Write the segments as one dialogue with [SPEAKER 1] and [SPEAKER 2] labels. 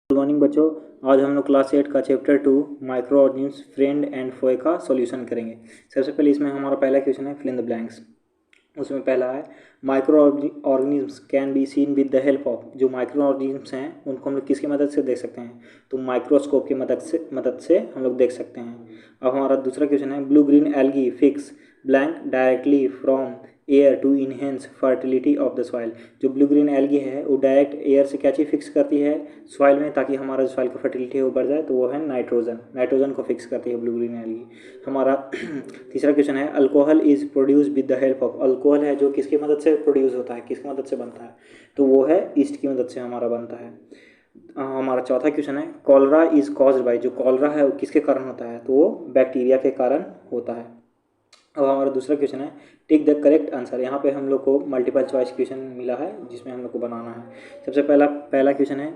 [SPEAKER 1] Good morning बच्चों। आज हम लोग क्लास 8 का chapter 2 microorganism friend and foe का सॉल्यूशन करेंगे। सबसे पहले इसमें हमारा पहला क्वेश्चन है फिल इन द ब्लैंक्स। उसमें पहला है micro organisms can be seen with the help of. जो माइक्रो ऑर्गेनिज्म्स हैं उनको हम लोग किसकी मदद से देख सकते हैं? तो माइक्रोस्कोप की मदद से हम लोग देख सकते हैं। अब हमारा दूसरा क्वेश्चन है blue green algae fix blank directly from air to enhance fertility of the soil. जो ब्लू ग्रीन एल्गी है वो डायरेक्ट एयर से क्या चीज़ फिक्स करती है सॉइल में, ताकि हमारा जो सॉइल का फर्टिलिटी है वो बढ़ जाए। तो वो है नाइट्रोजन को फिक्स करती है ब्लू ग्रीन एल्गी। हमारा तीसरा क्वेश्चन है alcohol is produce with the help of. Alcohol है जो किसकी मदद से प्रोड्यूस होता है, किसकी मदद से बनता है? तो वो है ईस्ट की मदद से हमारा बनता है। हमारा चौथा क्वेश्चन है कॉलरा इज कॉज्ड बाय। जो कॉलरा है वो किसके कारण होता है? तो वो बैक्टीरिया के कारण होता है। अब हमारा दूसरा क्वेश्चन है टेक द करेक्ट आंसर। यहाँ पे हम लोग को मल्टीपल चॉइस क्वेश्चन मिला है जिसमें हम लोग को बनाना है। सबसे पहला क्वेश्चन है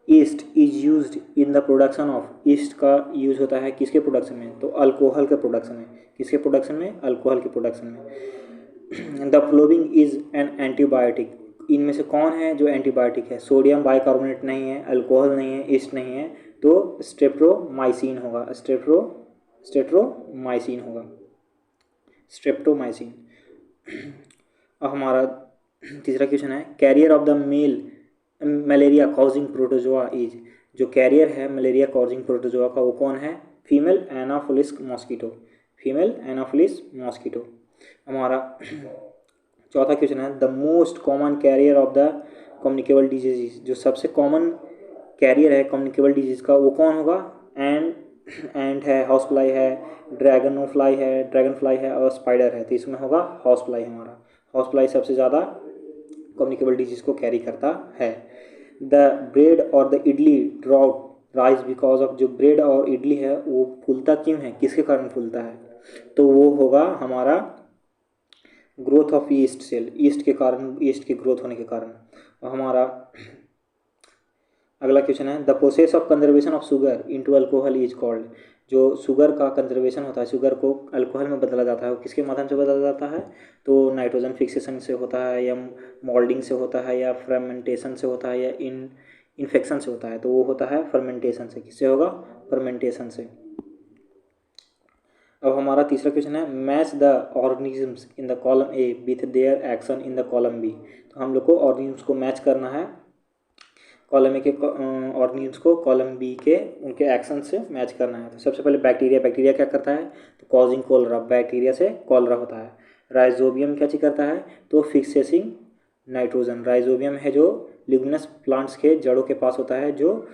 [SPEAKER 1] east is used in the production of. East का यूज होता है किसके प्रोडक्शन में? तो अल्कोहल के प्रोडक्शन में। किसके प्रोडक्शन में? अल्कोहल के प्रोडक्शन में। The following is an antibiotic. इनमें से कौन है जो एंटीबायोटिक है? सोडियम बाइकार्बोनेट नहीं है, अल्कोहल नहीं है, ईस्ट नहीं है, तो स्ट्रेप्टोमाइसिन होगा। स्ट्रेप्टोमाइसिन होगा। स्ट्रेप्टोमाइसिन। अब हमारा तीसरा क्वेश्चन है carrier of the male malaria causing protozoa is. जो कैरियर है मलेरिया कॉजिंग प्रोटोजोआ का वो कौन है? Female Anopheles mosquito. Female Anopheles mosquito. हमारा चौथा क्वेश्चन है the most common carrier of the communicable disease. जो सबसे कॉमन कैरियर है कम्युनिकेबल डिजीज का वो कौन होगा? एंड है, हाउस फ्लाई है, ड्रैगन फ्लाई है और स्पाइडर है। तो इसमें होगा हाउस फ्लाई। हमारा हाउस फ्लाई सबसे ज़्यादा कम्युनिकेबल डिजीज को कैरी करता है। द ब्रेड और द इडली ड्रॉट राइज बिकॉज ऑफ। जो ब्रेड और इडली है वो फूलता क्यों है, किसके कारण फूलता है? तो वो होगा हमारा growth of yeast cell. Yeast के कारण, ईस्ट के ग्रोथ होने के कारण। और हमारा अगला क्वेश्चन है the process of conservation of sugar into alcohol is called. जो शुगर का कंजर्वेशन होता है, शुगर को अल्कोहल में बदला जाता है, वो किसके माध्यम से बदला जाता है? तो नाइट्रोजन फिक्सेशन से होता है, या मोल्डिंग से होता है, या फर्मेंटेशन से होता है, या इन्फेक्शन से होता है। तो वो होता है फर्मेंटेशन से। किससे होगा? फर्मेंटेशन से। अब हमारा तीसरा क्वेश्चन है match the organisms in the column A with their action in the column B. तो हम लोग को ऑर्गेनिजम्स को मैच करना है, कॉलम ए के ऑर्गेनिजम्स को कॉलम बी के उनके एक्शन से मैच करना है। तो सबसे पहले बैक्टीरिया क्या करता है? तो कॉजिंग कॉलरा, बैक्टीरिया से कॉलरा होता है। राइजोबियम क्या चीज़ करता है? तो फिक्सेसिंग नाइट्रोजन। राइजोबियम है जो लिग्नस प्लांट्स के जड़ों के पास होता है, जो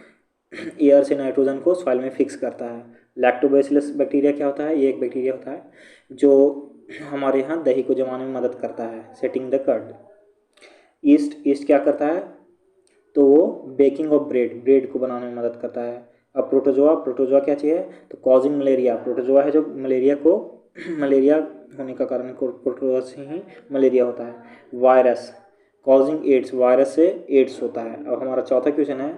[SPEAKER 1] एयर से नाइट्रोजन को सॉइल में फिक्स करता है। लैक्टोबैसिलस बैक्टीरिया क्या होता है? ये एक बैक्टीरिया होता है जो हमारे यहाँ दही को जमाने में मदद करता है, सेटिंग द कर्ड। ईस्ट क्या करता है? तो वो बेकिंग ऑफ ब्रेड को बनाने में मदद करता है। अब प्रोटोजोआ क्या चीज़ है? तो कॉजिंग मलेरिया। प्रोटोजोआ है जो मलेरिया होने का कारण, प्रोटोजोआ से ही मलेरिया होता है। वायरस कॉजिंग एड्स, वायरस से एड्स होता है। अब हमारा चौथा क्वेश्चन है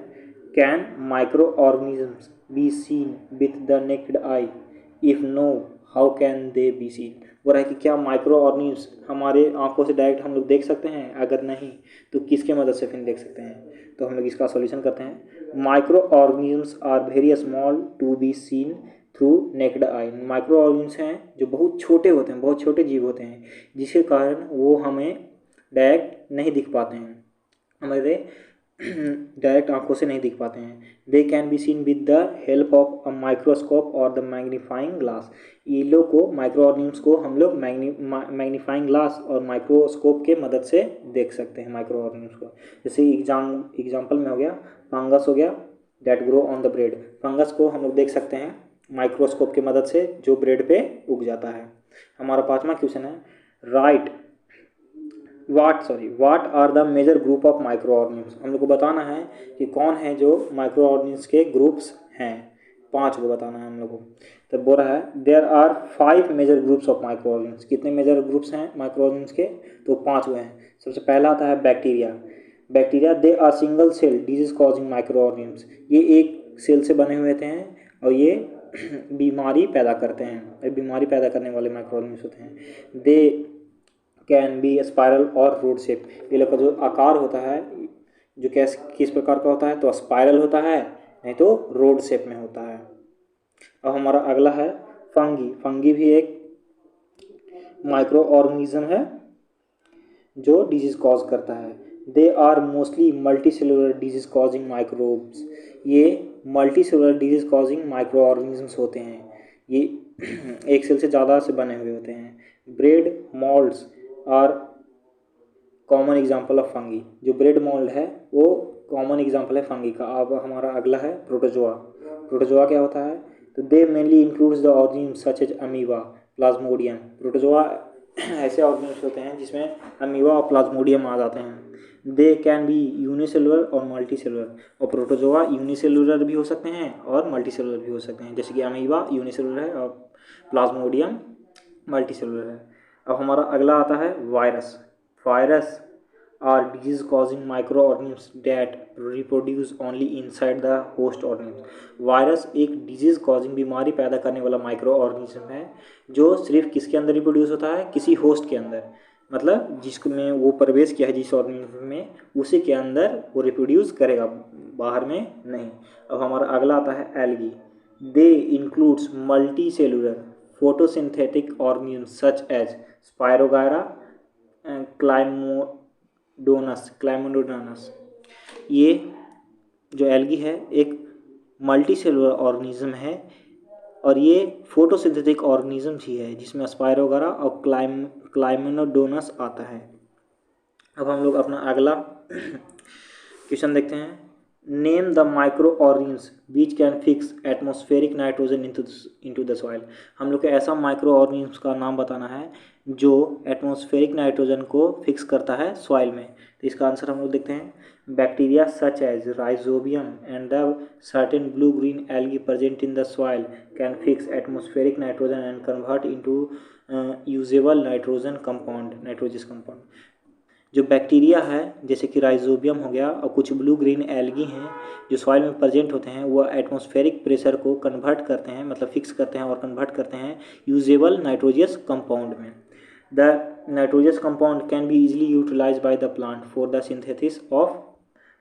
[SPEAKER 1] can micro organisms be seen with the necked I? If know how can they be seen. वो रहा है कि क्या माइक्रो ऑर्गेनिजम्स हमारे आंखों से डायरेक्ट हम लोग देख सकते हैं? अगर नहीं तो किसके मदद से फिर देख सकते हैं? तो हम लोग इसका सॉल्यूशन करते हैं। Microorganisms are very small to be seen through naked eye. Microorganisms हैं जो बहुत छोटे होते हैं, बहुत छोटे जीव होते हैं, जिसके कारण वो हमें डायरेक्ट नहीं दिख पाते हैं, हमारे डायरेक्ट आंखों से नहीं दिख पाते हैं। They can be seen with the help of a microscope और द मैग्नीफाइंग ग्लास। ये लोग को, माइक्रो ऑर्गेनिज्म्स को हम लोग मैग्नीफाइंग ग्लास और माइक्रोस्कोप के मदद से देख सकते हैं माइक्रो ऑर्गेनिज्म्स को। जैसे एग्जाम्पल में हो गया फंगस हो गया that grow on the bread. Fungus को हम लोग देख सकते हैं माइक्रोस्कोप की मदद से, जो ब्रेड पे उग जाता है। हमारा पांचवा क्वेश्चन है write what are the major group of micro organisms. हम लोग को बताना है कि कौन है जो माइक्रो ऑर्गेनिज्म्स के ग्रुप्स हैं। 5 को बताना है हम लोग को। तो बोल रहा है there are 5 major groups of micro organisms. कितने मेजर ग्रुप्स हैं माइक्रो ऑर्गेनिज्म्स के? तो 5 हुए हैं। सबसे पहला आता है bacteria they are single cell disease causing micro organisms. ये एक सेल से बने हुए थे और ये बीमारी पैदा करते हैं, बीमारी पैदा करने वाले माइक्रो ऑर्गेनिज्म्स होते हैं। दे कैन बी स्पायरल और रूट शेप। ये लोग का जो आकार होता है जो कैस किस प्रकार का होता है, तो स्पाइरल होता है, नहीं तो रोड शेप में होता है। अब हमारा अगला है फंगी। फंगी भी एक माइक्रो ऑर्गेनिज्म है जो डिजीज कॉज करता है। They are mostly multicellular disease causing microbes. ये multicellular disease causing microorganisms होते हैं। ये एक सेल से ज़्यादा से बने हुए होते हैं। Bread moulds are common example of fungi. जो ब्रेड मोल्ड है वो कॉमन एग्जाम्पल है फंगी का। अब हमारा अगला है प्रोटोजोआ। प्रोटोजोआ क्या होता है, तो they mainly includes the organism such as amoeba plasmodium. Protozoa ऐसे ऑर्गेनिज्म होते हैं जिसमें अमीबा और प्लाज्मोडियम आ जाते हैं। दे कैन बी यूनिसेलुलर और मल्टी सेलुलर। और प्रोटोजोआ यूनिसेलुलर भी हो सकते हैं और मल्टी सेलुलर भी हो सकते हैं, जैसे कि अमीबा यूनिसेलुलर है और प्लाज्मोडियम मल्टी सेलुलर है। अब हमारा अगला आता है virus. Virus are disease causing micro organisms that reproduce only inside the host organism. Virus एक डिजीज कॉजिंग बीमारी पैदा करने वाला माइक्रो ऑर्गेनिज्म है जो सिर्फ किसके अंदर रिप्रोड्यूस होता है, किसी होस्ट के अंदर, मतलब जिसमें वो प्रवेश किया है जिस ऑर्गेनिज्म में, उसी के अंदर वो रिप्रोड्यूस करेगा, बाहर में नहीं। अब हमारा अगला आता है algae. They includes multicellular photosynthetic organism such as spirogyra chlamydomonas. ये जो एल्गी है एक मल्टी सेलुलर ऑर्गेनिज्म है और ये फोटोसिंथेटिक ऑर्गेनिज्म ही है जिसमें स्पायरोगारा और क्लाइमोडोनास आता है। अब हम लोग अपना अगला क्वेश्चन देखते हैं। Name the micro organism which can fix atmospheric nitrogen into the soil. हम लोग को ऐसा माइक्रो ऑर्गेनिज्म का नाम बताना है जो एटमॉस्फेरिक नाइट्रोजन को फिक्स करता है सॉइल में। तो इसका आंसर हम लोग देखते हैं। Bacteria such as rhizobium and the certain blue green algae present in the soil can fix atmospheric nitrogen and convert into usable nitrogen compound, nitrogenous compound. जो बैक्टीरिया है जैसे कि राइजोबियम हो गया और कुछ ब्लू ग्रीन एल्गी हैं जो सॉइल में प्रेजेंट होते हैं, वो एटमॉस्फेरिक प्रेशर को कन्वर्ट करते हैं, मतलब फिक्स करते हैं और कन्वर्ट करते हैं यूजेबल नाइट्रोजियस कंपाउंड में। The nitrogenous compound can be easily utilise by the plant for the synthesis of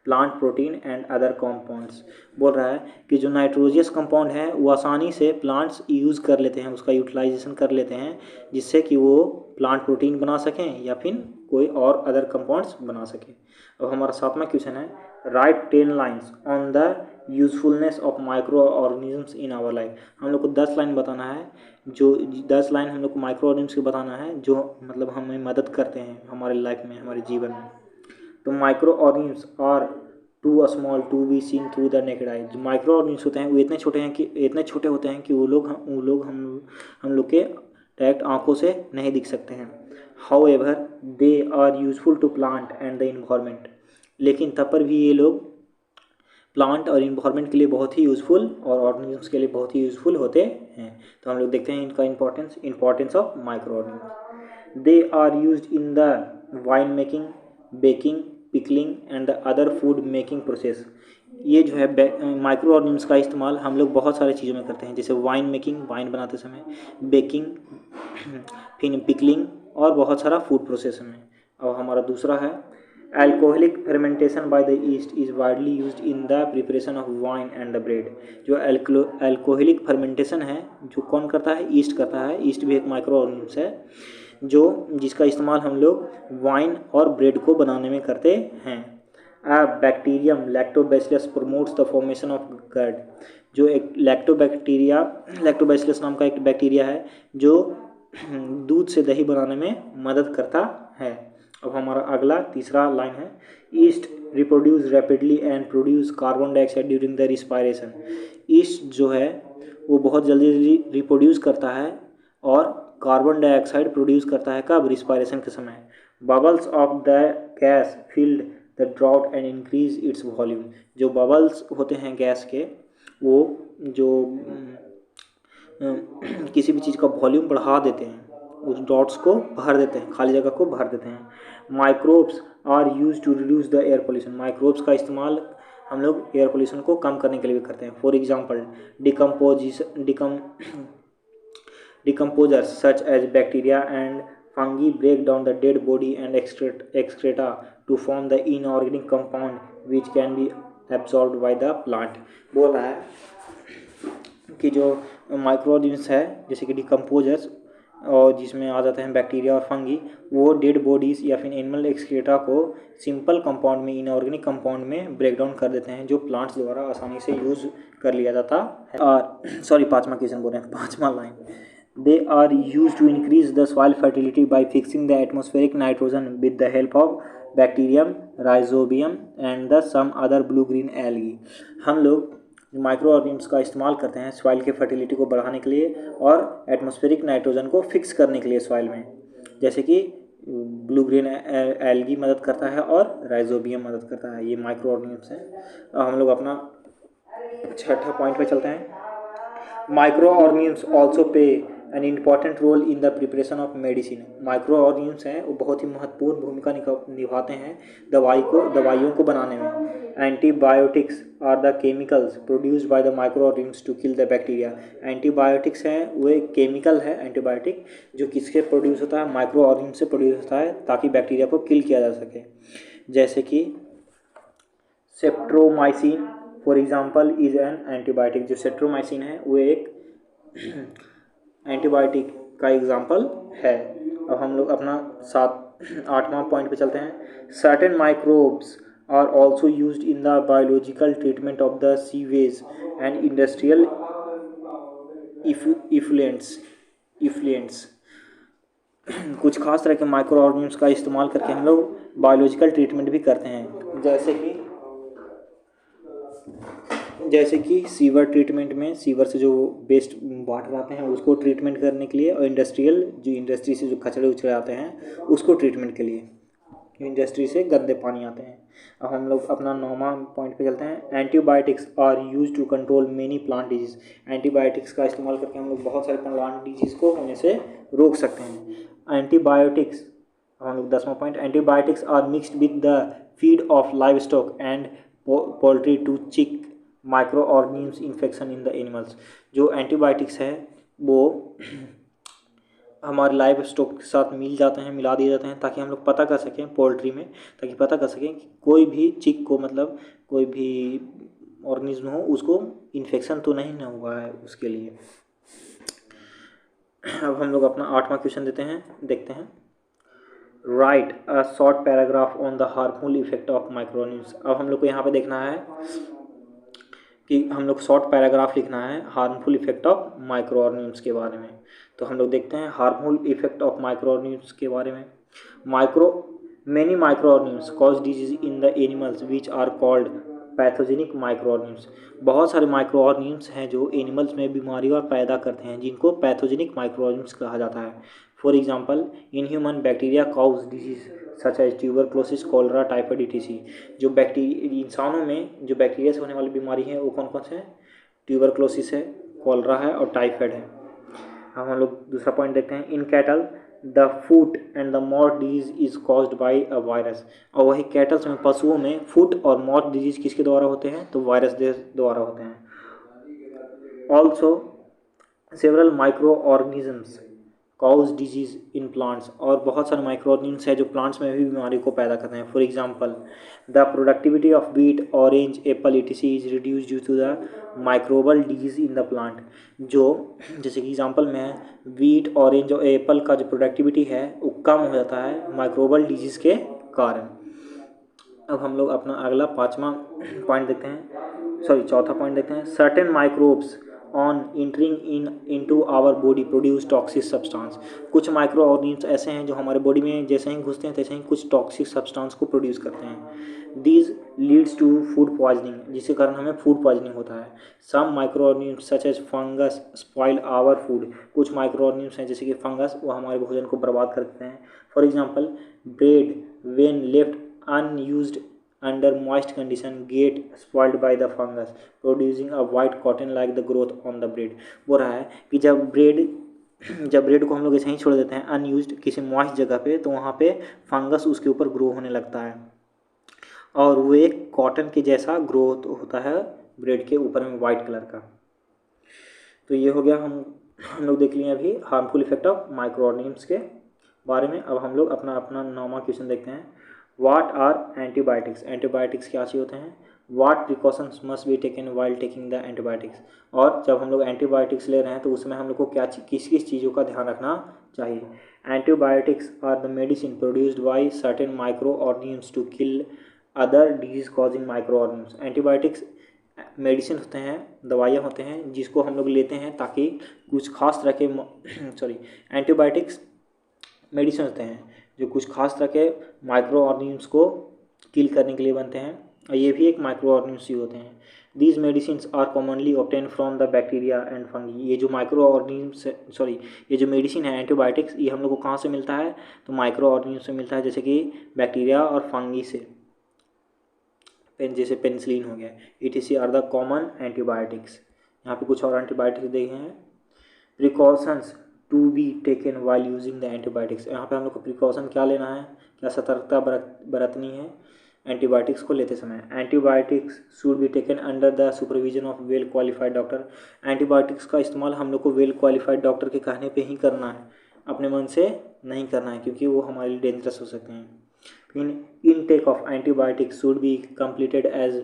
[SPEAKER 1] plant protein and other compounds. बोल रहा है कि जो नाइट्रोजियस कंपाउंड है वो आसानी से प्लांट्स यूज़ कर लेते हैं, उसका यूटिलाइजेशन कर लेते हैं, जिससे कि वो प्लांट प्रोटीन बना सकें या फिर कोई और अदर कंपाउंड्स बना सकें। अब हमारा 7वां क्वेश्चन है। Write 10 lines on the usefulness of micro organisms in our life. हम लोग को 10 लाइन बताना है, जो 10 लाइन हम लोग को माइक्रो ऑर्गेनिजम्स के बताना है जो मतलब हमें मदद करते हैं हमारे लाइफ में, हमारे जीवन में। तो micro organism are too small to be seen through the naked eye. जो माइक्रो ऑर्गेनिज्म होते हैं वो इतने छोटे होते हैं कि वो लोग हम लोग के डायरेक्ट आंखों से नहीं दिख सकते हैं। However they are useful to plant and the environment. लेकिन तब पर भी ये लोग प्लांट और इन्वायरमेंट के लिए बहुत ही यूज़फुल और ऑर्गेनिजम्स के लिए बहुत ही यूज़फुल होते हैं। तो हम लोग देखते हैं इनका importance of micro organism. They are used in the wine making, baking, pickling and the other food making process. ये जो है माइक्रो ऑर्गेनिज्म्स का इस्तेमाल हम लोग बहुत सारी चीज़ों में करते हैं, जैसे वाइन मेकिंग, वाइन बनाते समय, बेकिंग, फिर पिकलिंग और बहुत सारा फूड प्रोसेस में। और हमारा दूसरा है alcoholic fermentation by the yeast is widely used in the preparation of wine and the bread। जो अल्कोहलिक फर्मेंटेशन है जो कौन करता है, ईस्ट करता है। ईस्ट भी एक माइक्रो ऑर्गेनिज्म है जो जिसका इस्तेमाल हम लोग वाइन और ब्रेड को बनाने में करते हैं। Bacterium lactobacillus promotes the formation of curd. जो एक लैक्टोबैसिलस नाम का एक बैक्टीरिया है जो दूध से दही बनाने में मदद करता है। अब हमारा अगला तीसरा लाइन है। East reproduce rapidly and produce carbon dioxide during the respiration. East जो है वो बहुत जल्दी रिप्रोड्यूस करता है और कार्बन डाइऑक्साइड प्रोड्यूस करता है कब, रिस्पायरेशन के समय। Bubbles of the gas filled the ड्रॉट एंड इंक्रीज इट्स वॉल्यूम। जो बबल्स होते हैं गैस के वो जो किसी भी चीज़ का वॉल्यूम बढ़ा देते हैं, उस डॉट्स को भर देते हैं, खाली जगह को भर देते हैं। Microbes are use to reduce the air pollution. Microbes का इस्तेमाल हम लोग एयर पोल्यूशन को कम करने के लिए भी करते हैं। For example decomposers such as bacteria and fungi break down the dead body and excreta to form the inorganic compound which can be absorbed by the plant. बोल रहा है कि जो माइक्रो ऑर्गेनिम्स है जैसे कि डिकम्पोजर्स और जिसमें आ जाते हैं बैक्टीरिया और फंगी, वो डेड बॉडीज़ या फिर एनिमल एक्सक्रीटा को सिंपल कंपाउंड में, इनऑर्गेनिक कंपाउंड में ब्रेक डाउन कर देते हैं जो प्लांट्स द्वारा आसानी से यूज़ कर लिया जाता है। और सॉरी, पाँचवा क्वेश्चन बोल रहे हैं, पाँचवा line, they are use to increase the soil fertility by fixing the atmospheric nitrogen with the help of bacterium, rhizobium and the some other blue green algae. हम लोग माइक्रो ऑर्गेनिम्स का इस्तेमाल करते हैं सॉइल की फर्टिलिटी को बढ़ाने के लिए और एटमॉस्फेरिक नाइट्रोजन को फिक्स करने के लिए सॉइल में, जैसे कि ब्लू ग्रीन एल्गी मदद करता है और राइजोबियम मदद करता है। ये माइक्रो ऑर्गेनिम्स हैं। अब हम लोग अपना छठा पॉइंट पे चलते हैं। Micro organisms also play an important role in the preparation of medicine. Micro organisms हैं वो बहुत ही महत्वपूर्ण भूमिका निभाते हैं दवाइयों को बनाने में। Antibiotics are the chemicals produced by the micro organisms to kill the bacteria. Antibiotics हैं वो एक केमिकल है एंटीबायोटिक जो किसके प्रोड्यूस होता है, माइक्रो ऑर्गेनिम्स से प्रोड्यूस होता है ताकि बैक्टीरिया को किल किया जा सके। जैसे कि streptomycin for example is an antibiotic. जो सेट्रोमाइसिन है वो एक एंटीबायोटिक का एग्जाम्पल है। अब हम लोग अपना आठवां पॉइंट पे चलते हैं। Certain microbes are also used in the biological treatment of the sewage and industrial effluents. कुछ खास तरह के माइक्रो ऑर्गेनिम्स का इस्तेमाल करके हम लोग बायोलॉजिकल ट्रीटमेंट भी करते हैं, जैसे कि सीवर ट्रीटमेंट में सीवर से जो वेस्ट वाटर आते हैं उसको ट्रीटमेंट करने के लिए, और इंडस्ट्री से जो कचरे उचड़े आते हैं उसको ट्रीटमेंट के लिए, इंडस्ट्री से गंदे पानी आते हैं। अब हम लोग अपना 9वां पॉइंट पे चलते हैं। Antibiotics are use to control many plant disease. Antibiotics का इस्तेमाल करके हम लोग बहुत सारे प्लांट डिजीज़ को होने से रोक सकते हैं। एंटीबायोटिक्स, हम लोग 10वां point, antibiotics are mixed with the feed of livestock and poultry to check microorganisms infection in the animals. जो एंटीबायोटिक्स है वो हमारे लाइव स्टॉक के साथ मिला दिए जाते हैं ताकि हम लोग पता कर सकें पोल्ट्री में, ताकि पता कर सकें कि कोई भी चिक को, मतलब कोई भी ऑर्गेनिज्म हो उसको इन्फेक्शन तो नहीं ना हुआ है उसके लिए। अब हम लोग अपना 8वां क्वेश्चन देखते हैं। Right a short paragraph on the harmful effect of micro organisms. अब हम लोग को यहाँ पे देखना है कि हम लोग शॉर्ट पैराग्राफ लिखना है harmful effect of micro organisms के बारे में। तो हम लोग देखते हैं harmful effect of micro organisms के बारे में। Many micro organisms cause disease in the animals which are called pathogenic micro organisms. बहुत सारे माइक्रो ऑर्गेनिम्स हैं जो एनिमल्स में बीमारियां पैदा करते हैं जिनको पैथोजेनिक माइक्रो ऑर्गेनिम्स कहा जाता है। For example in human bacteria cause disease such as tuberculosis, cholera, typhoid, etc। जो इंसानों में जो बैक्टीरिया से होने वाली बीमारी है वो कौन कौन से हैं? ट्यूबरक्लोसिस है, कॉलरा है और टाइफाइड है। हम लोग दूसरा पॉइंट देखते हैं। In cattle the foot and the moth disease is caused by a virus. और वही कैटल्स में, पशुओं में फुट और मॉथ डिजीज किसके द्वारा होते हैं? तो वायरस द्वारा होते हैं। Also several micro organisms cause disease in plants. और बहुत सारे माइक्रो ऑर्गेनिम्स हैं जो प्लांट्स में भी बीमारी को पैदा करते हैं। For example the productivity of beet, orange, apple, etc is reduce due to the microbial disease in the plant. जो जैसे कि एग्जाम्पल में वीट, ऑरेंज और एप्पल का जो प्रोडक्टिविटी है वो कम हो जाता है माइक्रोबल डिजीज़ के कारण। अब हम लोग अपना अगला चौथा पॉइंट देखते हैं। Certain microbes on entering into our body produce toxic substance. कुछ माइक्रो ऑर्गेनिम्स ऐसे हैं जो हमारे बॉडी में जैसे ही घुसते हैं तैसे ही कुछ टॉक्सिक सब्सटेंस को प्रोड्यूस करते हैं। These leads to food poisoning, जिसके कारण हमें फूड पॉइजनिंग होता है। Some micro organisms such as fungus spoil our food. कुछ माइक्रो ऑर्गेनिम्स हैं जैसे कि फंगस, वो हमारे भोजन को बर्बाद करते हैं। For example bread when left unused under moist condition get spoiled by the fungus producing a white cotton like the growth on the bread। वो रहा है कि जब ब्रेड को हम लोग ऐसे ही छोड़ देते हैं अनयूज्ड किसी मॉइस्ट जगह पे, तो वहाँ पे फंगस उसके ऊपर ग्रो होने लगता है और वो एक कॉटन के जैसा ग्रोथ होता है ब्रेड के ऊपर में वाइट कलर का। तो ये हो गया, हम लोग देख लिए अभी harmful effect of micro organisms के बारे में। अब हम लोग अपना 9वां क्वेश्चन देखते हैं। व्हाट आर एंटीबायोटिक्स, एंटीबायोटिक्स क्या चीज़ होते हैं, what precautions must be taken while taking the antibiotics, और जब हम लोग एंटीबायोटिक्स ले रहे हैं तो उसमें हम लोग को क्या किस किस चीज़ों का ध्यान रखना चाहिए। Antibiotics are the medicine produced by certain micro organisms to kill other disease causing micro organisms. Antibiotics medicine होते हैं, दवाइयाँ होते हैं जिसको हम लोग लेते हैं ताकि कुछ खास तरह के सॉरी एंटीबायोटिक्स मेडिसिन होते हैं जो कुछ खास तरह के माइक्रो ऑर्गेनिम्स को किल करने के लिए बनते हैं, और ये भी एक माइक्रो ऑर्गेनिम्स ही होते हैं। These medicine are commonly obtain from the bacteria and fungi. ये जो माइक्रो ऑर्गेनिम्स सॉरी ये जो मेडिसिन है एंटीबायोटिक्स, ये हम लोग को कहाँ से मिलता है, तो माइक्रो ऑर्गेनिम्स से मिलता है, जैसे कि बैक्टीरिया और फंगी से, जैसे पेनिसिलिन हो गया, ETC are the common antibiotics. यहाँ पे कुछ और एंटीबायोटिक्स देखे हैं। Precautions to be taken while using the antibiotics, यहाँ पे हम लोग को प्रिकॉशन क्या लेना है, क्या सतर्कता बरतनी है एंटीबायोटिक्स को लेते समय। Antibiotics should be taken under the supervision of well qualified doctor. Antibiotics का इस्तेमाल हम लोग को वेल क्वालिफाइड डॉक्टर के कहने पे ही करना है, अपने मन से नहीं करना है, क्योंकि वो हमारे लिए डेंजरस हो सकते हैं। Intake of antibiotics should be completed as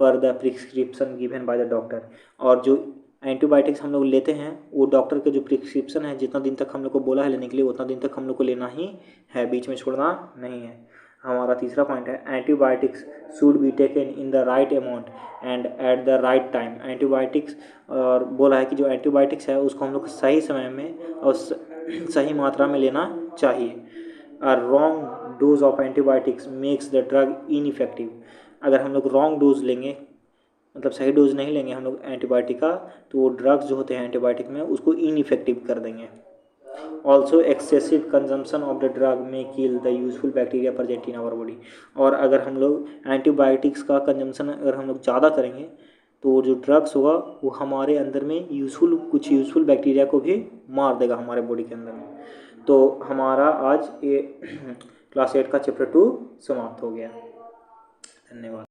[SPEAKER 1] per the prescription given by the doctor, और जो एंटीबायोटिक्स हम लोग लेते हैं वो डॉक्टर के जो प्रिस्क्रिप्शन है, जितना दिन तक हम लोग को बोला है लेने के लिए उतना दिन तक हम लोग को लेना ही है, बीच में छोड़ना नहीं है। हमारा तीसरा पॉइंट है antibiotics should be taken in the right amount and at the right time. Antibiotics और बोला है कि जो एंटीबायोटिक्स है उसको हम लोग सही समय में और सही मात्रा में लेना चाहिए। A wrong dose of antibiotics makes the drug ineffective. अगर हम लोग रॉन्ग डोज लेंगे, मतलब सही डोज नहीं लेंगे हम लोग एंटीबायोटिक का, तो वो ड्रग्स जो होते हैं एंटीबायोटिक में उसको इनइफेक्टिव कर देंगे। Also excessive consumption of the drug may kill the useful bacteria present in our body. और अगर हम लोग एंटीबायोटिक्स का कंजम्पशन अगर हम लोग ज़्यादा करेंगे तो जो ड्रग्स होगा वो हमारे अंदर में कुछ यूजफुल बैक्टीरिया को भी मार देगा हमारे बॉडी के अंदर में। तो हमारा आज ये क्लास 8 का चैप्टर 2 समाप्त हो गया। धन्यवाद।